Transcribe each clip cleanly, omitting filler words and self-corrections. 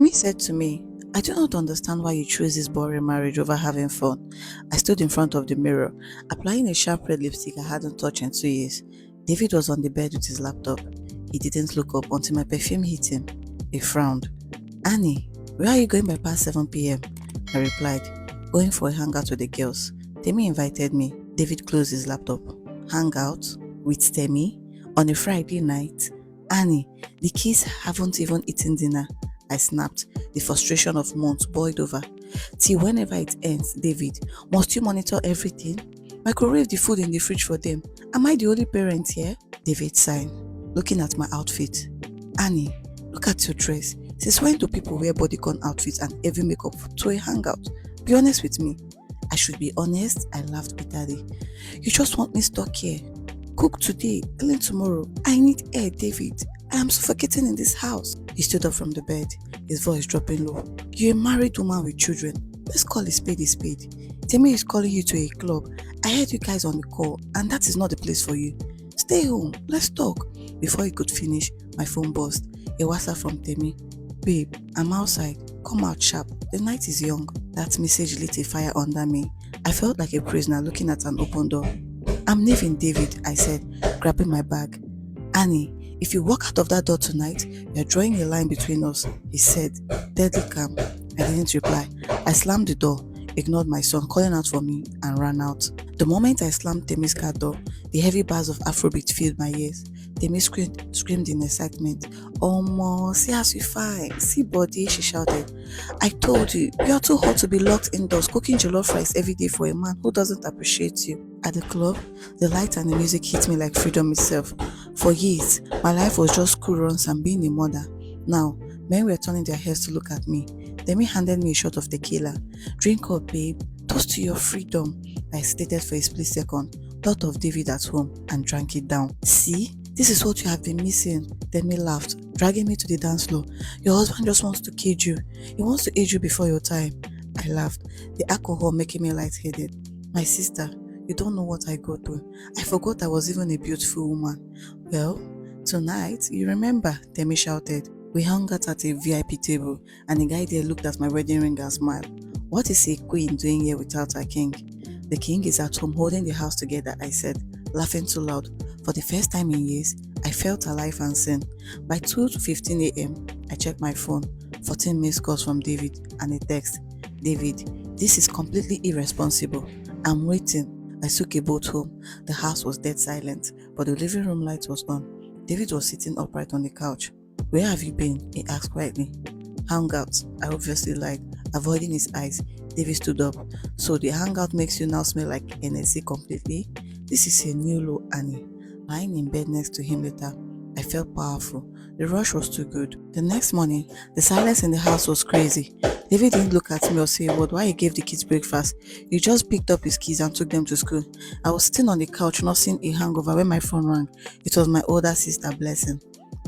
Me said to me, I do not understand why you chose this boring marriage over having fun. I stood in front of the mirror, applying a sharp red lipstick I hadn't touched in 2 years. David was on the bed with his laptop. He didn't look up until my perfume hit him. He frowned. Annie, where are you going by past 7 p.m.? I replied, going for a hangout with the girls. Temi invited me. David closed his laptop. Hangout? With Temi? On a Friday night? Annie, the kids haven't even eaten dinner. I snapped. The frustration of months boiled over. Till whenever it ends, David, must you monitor everything? Microwave the food in the fridge for them. Am I the only parent here? David sighed, looking at my outfit. Annie, look at your dress. Since when do people wear bodycon outfits and heavy makeup to a hangout? Be honest with me. I should be honest, I laughed bitterly. You just want me stuck here. Cook today, clean tomorrow. I need air, David. I am suffocating in this house. He stood up from the bed, his voice dropping low. You're a married woman with children. Let's call a spade a spade. Temi is calling you to a club. I heard you guys on the call, and that is not the place for you. Stay home, let's talk. Before he could finish, my phone buzzed. A WhatsApp from Temi. Babe, I'm outside. Come out sharp. The night is young. That message lit a fire under me. I felt like a prisoner looking at an open door. I'm leaving, David, I said, grabbing my bag. Annie, if you walk out of that door tonight, you're drawing a line between us, he said, deadly calm. I didn't reply. I slammed the door, ignored my son calling out for me, and ran out. The moment I slammed Temi's car door, the heavy bars of Afrobeat filled my ears. Temi screamed in excitement. Omo, see as you fine. See body, she shouted. I told you, you're too hot to be locked indoors cooking jollof rice every day for a man who doesn't appreciate you. At the club, the light and the music hit me like freedom itself. For years, my life was just school runs and being a mother. Now, men were turning their heads to look at me. Temi handed me a shot of tequila. Drink up, babe. Toast to your freedom. I hesitated for a split second, thought of David at home, and drank it down. See? This is what you have been missing. Temi laughed, dragging me to the dance floor. Your husband just wants to cage you. He wants to age you before your time. I laughed, the alcohol making me lightheaded. My sister, you don't know what I go through. I forgot I was even a beautiful woman. Well, tonight, you remember, Temi shouted. We hung out at a VIP table, and the guy there looked at my wedding ring and smiled. What is a queen doing here without her king? The king is at home holding the house together, I said, laughing too loud. For the first time in years, I felt alive and sane. By 2:15 a.m., I checked my phone. 14 missed calls from David and a text. David, this is completely irresponsible. I'm waiting. I took a boat home. The house was dead silent, but the living room light was on. David was sitting upright on the couch. Where have you been? He asked quietly. Hangout, I obviously lied, avoiding his eyes. David stood up. So the hangout makes you now smell like NSC completely? This is a new low, Annie. Lying in bed next to him later, I felt powerful. The rush was too good. The next morning, the silence in the house was crazy. David didn't look at me or say a word while he gave the kids breakfast. He just picked up his keys and took them to school. I was sitting on the couch nursing a hangover when my phone rang. It was my older sister, Blessing.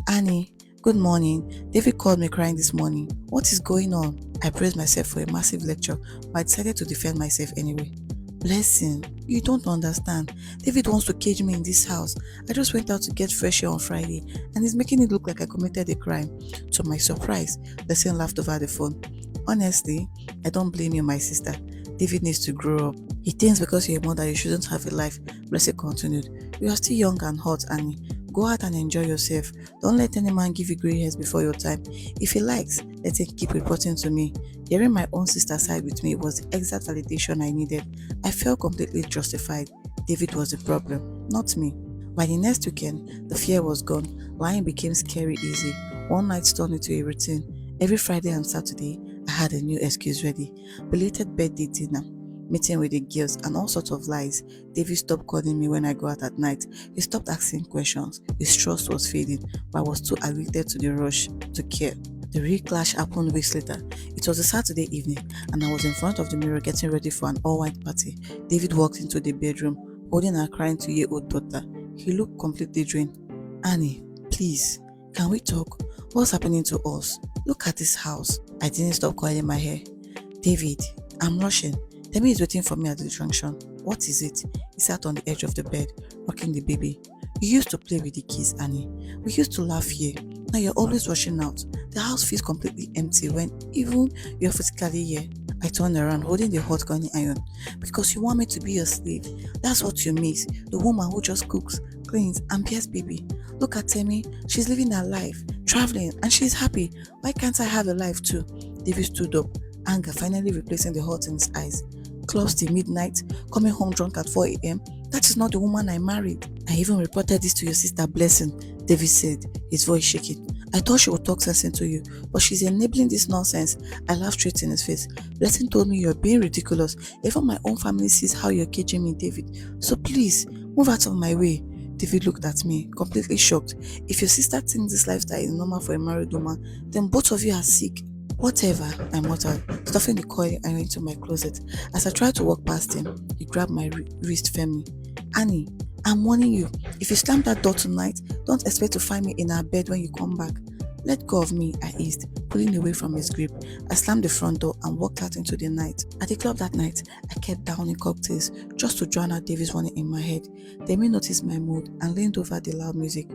Annie, good morning. David called me crying this morning. What is going on? I braced myself for a massive lecture, but I decided to defend myself anyway. Blessing, you don't understand. David wants to cage me in this house. I just went out to get fresh air on Friday and he's making it look like I committed a crime. To my surprise, Blessing laughed over the phone. Honestly, I don't blame you, my sister. David needs to grow up. He thinks because you're a mother you shouldn't have a life. Blessing continued. You are still young and hot, Annie. Go out and enjoy yourself. Don't let any man give you grey hairs before your time. If he likes, let him keep reporting to me. Hearing my own sister side with me was the exact validation I needed. I felt completely justified. David was the problem, not me. By the next weekend, the fear was gone. Lying became scary easy. One night turned into a routine. Every Friday and Saturday, I had a new excuse ready. Belated birthday dinner, meeting with the girls, and all sorts of lies. David stopped calling me when I go out at night. He stopped asking questions. His trust was fading, but I was too addicted to the rush to care. The real clash happened weeks later. It was a Saturday evening, and I was in front of the mirror getting ready for an all-white party. David walked into the bedroom, holding a crying 2-year-old daughter. He looked completely drained. Annie, please, can we talk? What's happening to us? Look at this house. I didn't stop coiling my hair. David, I'm rushing. Temi is waiting for me at the junction. What is it? He sat on the edge of the bed, rocking the baby. You used to play with the kids, Annie. We used to laugh here. Now you're always rushing out. The house feels completely empty when even you're physically here. I turn around holding the hot curling iron because you want me to be your slave. That's what you miss. The woman who just cooks, cleans, and bears baby. Look at Temi. She's living her life, traveling, and she's happy. Why can't I have a life too? David stood up, anger finally replacing the hurt in his eyes. Clubs till midnight, coming home drunk at 4 a.m. That is not the woman I married. I even reported this to your sister Blessing, David said, his voice shaking. I thought she would talk sense into you, but she's enabling this nonsense. I laughed straight in his face. Blessing told me you're being ridiculous. Even my own family sees how you're caging me, David. So please, move out of my way. David looked at me, completely shocked. If your sister thinks this lifestyle is normal for a married woman, then both of you are sick. Whatever, I muttered, stuffing the coil iron into my closet. As I tried to walk past him, he grabbed my wrist firmly. Annie, I'm warning you, if you slam that door tonight, don't expect to find me in our bed when you come back. Let go of me, I eased, pulling away from his grip. I slammed the front door and walked out into the night. At the club that night, I kept downing cocktails just to drown out David's warning in my head. Demi noticed my mood and leaned over the loud music.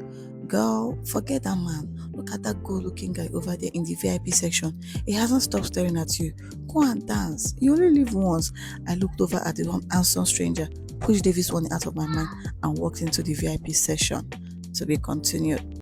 Girl, forget that man. Look at that good-looking guy over there in the VIP section. He hasn't stopped staring at you. Go and dance. You only live once. I looked over at the handsome stranger, pushed David's warning out of my mind, and walked into the VIP section. To be continued.